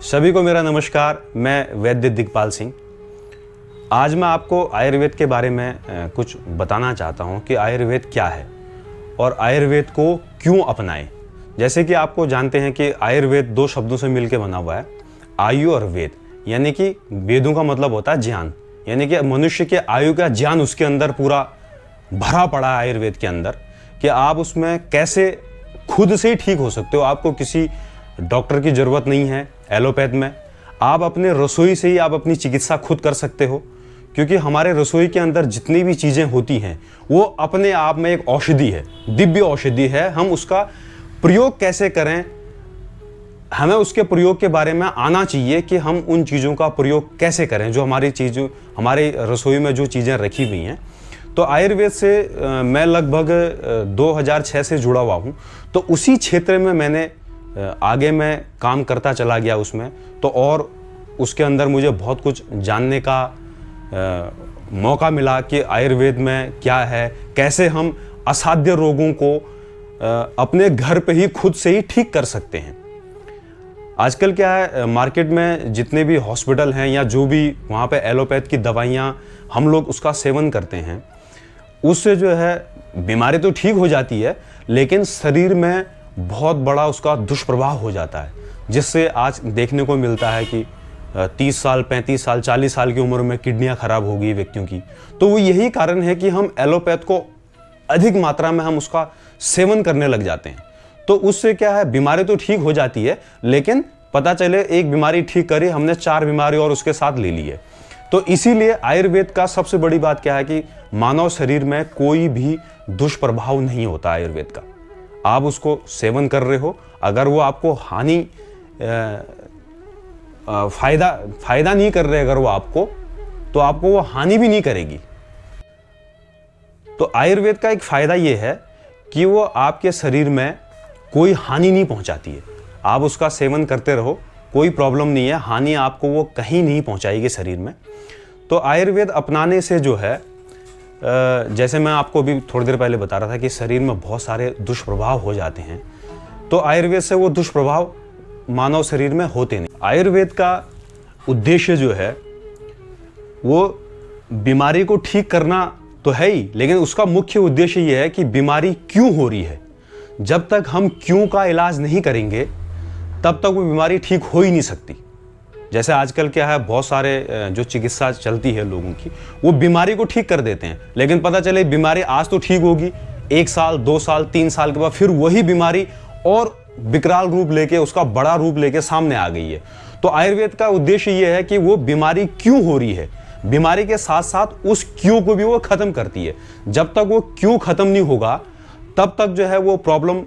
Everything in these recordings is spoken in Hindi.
सभी को मेरा नमस्कार। मैं वैद्य दिग्पाल सिंह। आज मैं आपको आयुर्वेद के बारे में कुछ बताना चाहता हूँ कि आयुर्वेद क्या है और आयुर्वेद को क्यों अपनाएं। जैसे कि आपको जानते हैं कि आयुर्वेद दो शब्दों से मिलकर बना हुआ है, आयु और वेद। यानी कि वेदों का मतलब होता है ज्ञान, यानी कि मनुष्य के आयु का ज्ञान उसके अंदर पूरा भरा पड़ा है आयुर्वेद के अंदर, कि आप उसमें कैसे खुद से ही ठीक हो सकते हो। आपको किसी डॉक्टर की ज़रूरत नहीं है। एलोपैथ में आप अपने रसोई से ही आप अपनी चिकित्सा खुद कर सकते हो, क्योंकि हमारे रसोई के अंदर जितनी भी चीज़ें होती हैं वो अपने आप में एक औषधि है, दिव्य औषधि है। हम उसका प्रयोग कैसे करें, हमें उसके प्रयोग के बारे में आना चाहिए कि हम उन चीज़ों का प्रयोग कैसे करें जो हमारी रसोई में जो चीज़ें रखी हुई हैं। तो आयुर्वेद से मैं लगभग 2006 से जुड़ा हुआ हूँ, तो उसी क्षेत्र में मैंने आगे मैं काम करता चला गया उसमें, तो और उसके अंदर मुझे बहुत कुछ जानने का मौका मिला कि आयुर्वेद में क्या है, कैसे हम असाध्य रोगों को अपने घर पे ही खुद से ही ठीक कर सकते हैं। आजकल क्या है, मार्केट में जितने भी हॉस्पिटल हैं या जो भी वहाँ पे एलोपैथ की दवाइयाँ हम लोग उसका सेवन करते हैं, उससे जो है बीमारी तो ठीक हो जाती है, लेकिन शरीर में बहुत बड़ा उसका दुष्प्रभाव हो जाता है, जिससे आज देखने को मिलता है कि 30 साल 35 साल 40 साल की उम्र में किडनियां खराब हो गई व्यक्तियों की। तो वो यही कारण है कि हम एलोपैथ को अधिक मात्रा में हम उसका सेवन करने लग जाते हैं। तो उससे क्या है, बीमारी तो ठीक हो जाती है, लेकिन पता चले एक बीमारी ठीक करी, हमने 4 बीमारी और उसके साथ ले ली है। तो इसीलिए आयुर्वेद का सबसे बड़ी बात क्या है कि मानव शरीर में कोई भी दुष्प्रभाव नहीं होता आयुर्वेद का। आप उसको सेवन कर रहे हो, अगर वो आपको फायदा नहीं कर रहे, अगर वो आपको, तो आपको वो हानि भी नहीं करेगी। तो आयुर्वेद का एक फायदा ये है कि वो आपके शरीर में कोई हानि नहीं पहुंचाती है। आप उसका सेवन करते रहो, कोई प्रॉब्लम नहीं है, हानि आपको वो कहीं नहीं पहुंचाएगी शरीर में। तो आयुर्वेद अपनाने से जो है, जैसे मैं आपको अभी थोड़ी देर पहले बता रहा था कि शरीर में बहुत सारे दुष्प्रभाव हो जाते हैं, तो आयुर्वेद से वो दुष्प्रभाव मानव शरीर में होते नहीं। आयुर्वेद का उद्देश्य जो है वो बीमारी को ठीक करना तो है ही, लेकिन उसका मुख्य उद्देश्य ये है कि बीमारी क्यों हो रही है। जब तक हम क्यों का इलाज नहीं करेंगे तब तक वो बीमारी ठीक हो ही नहीं सकती। जैसे आजकल क्या है, बहुत सारे जो चिकित्सा चलती है लोगों की, वो बीमारी को ठीक कर देते हैं, लेकिन पता चले बीमारी आज तो ठीक होगी, 1 साल 2 साल 3 साल के बाद फिर वही बीमारी और विकराल रूप लेके, उसका बड़ा रूप लेके सामने आ गई है। तो आयुर्वेद का उद्देश्य ये है कि वो बीमारी क्यों हो रही है, बीमारी के साथ साथ उस क्यों को भी वो खत्म करती है। जब तक वो क्यों खत्म नहीं होगा तब तक जो है वो प्रॉब्लम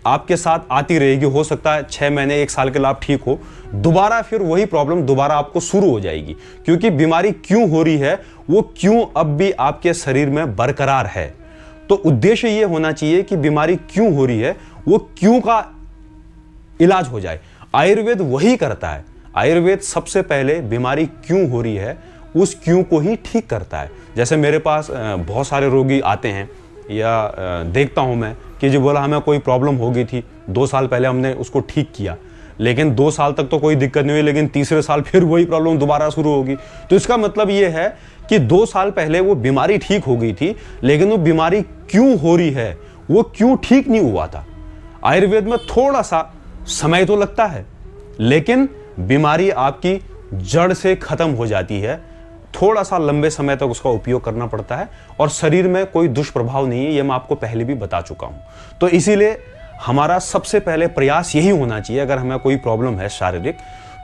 आपके साथ आती रहेगी। हो सकता है 6 महीने 1 साल के लिए आप ठीक हो, दोबारा फिर वही प्रॉब्लम दोबारा आपको शुरू हो जाएगी, क्योंकि बीमारी क्यों हो रही है, वो क्यों अब भी आपके शरीर में बरकरार है। तो उद्देश्य ये होना चाहिए कि बीमारी क्यों हो रही है, वो क्यों का इलाज हो जाए। आयुर्वेद वही करता है। आयुर्वेद सबसे पहले बीमारी क्यों हो रही है उस क्यों को ही ठीक करता है। जैसे मेरे पास बहुत सारे रोगी आते हैं, या देखता हूं मैं कि जो बोला हमें कोई प्रॉब्लम हो गई थी, 2 साल पहले हमने उसको ठीक किया, लेकिन 2 साल तक तो कोई दिक्कत नहीं हुई, लेकिन तीसरे साल फिर वही प्रॉब्लम दोबारा शुरू होगी। तो इसका मतलब ये है कि 2 साल पहले वो बीमारी ठीक हो गई थी, लेकिन वो बीमारी क्यों हो रही है, वो क्यों ठीक नहीं हुआ था। आयुर्वेद में थोड़ा सा समय तो लगता है, लेकिन बीमारी आपकी जड़ से खत्म हो जाती है। थोड़ा सा लंबे समय तक उसका उपयोग करना पड़ता है और शरीर में कोई दुष्प्रभाव नहीं है, ये मैं आपको पहले भी बता चुका हूं। तो इसीलिए हमारा सबसे पहले प्रयास यही होना चाहिए, अगर हमें कोई प्रॉब्लम है शारीरिक,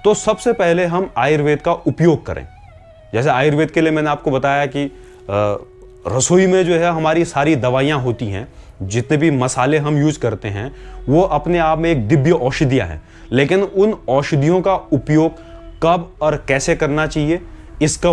तो सबसे पहले हम आयुर्वेद का उपयोग करें। जैसे आयुर्वेद के लिए मैंने आपको बताया कि रसोई में जो है हमारी सारी दवाइयाँ होती हैं, जितने भी मसाले हम यूज करते हैं वो अपने आप में एक दिव्य औषधियाँ हैं, लेकिन उन औषधियों का उपयोग कब और कैसे करना चाहिए इसको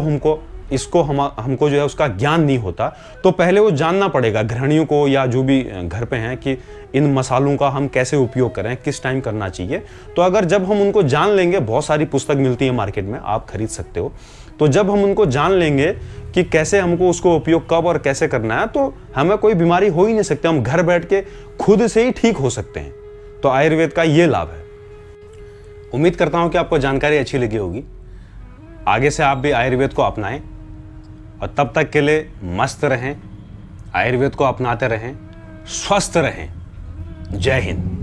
हमको जो है उसका ज्ञान नहीं होता। तो पहले वो जानना पड़ेगा गृहिणियों को या जो भी घर पे हैं कि इन मसालों का हम कैसे उपयोग करें, किस टाइम करना चाहिए। तो अगर जब हम उनको जान लेंगे, बहुत सारी पुस्तक मिलती है मार्केट में, आप खरीद सकते हो, तो जब हम उनको जान लेंगे कि कैसे हमको उसको उपयोग कब और कैसे करना है, तो हमें कोई बीमारी हो ही नहीं सकती, हम घर बैठ के खुद से ही ठीक हो सकते हैं। तो आयुर्वेद का ये लाभ है। उम्मीद करता हूं कि आपको जानकारी अच्छी लगी होगी। आगे से आप भी आयुर्वेद को अपनाएं और तब तक के लिए मस्त रहें, आयुर्वेद को अपनाते रहें, स्वस्थ रहें। जय हिंद।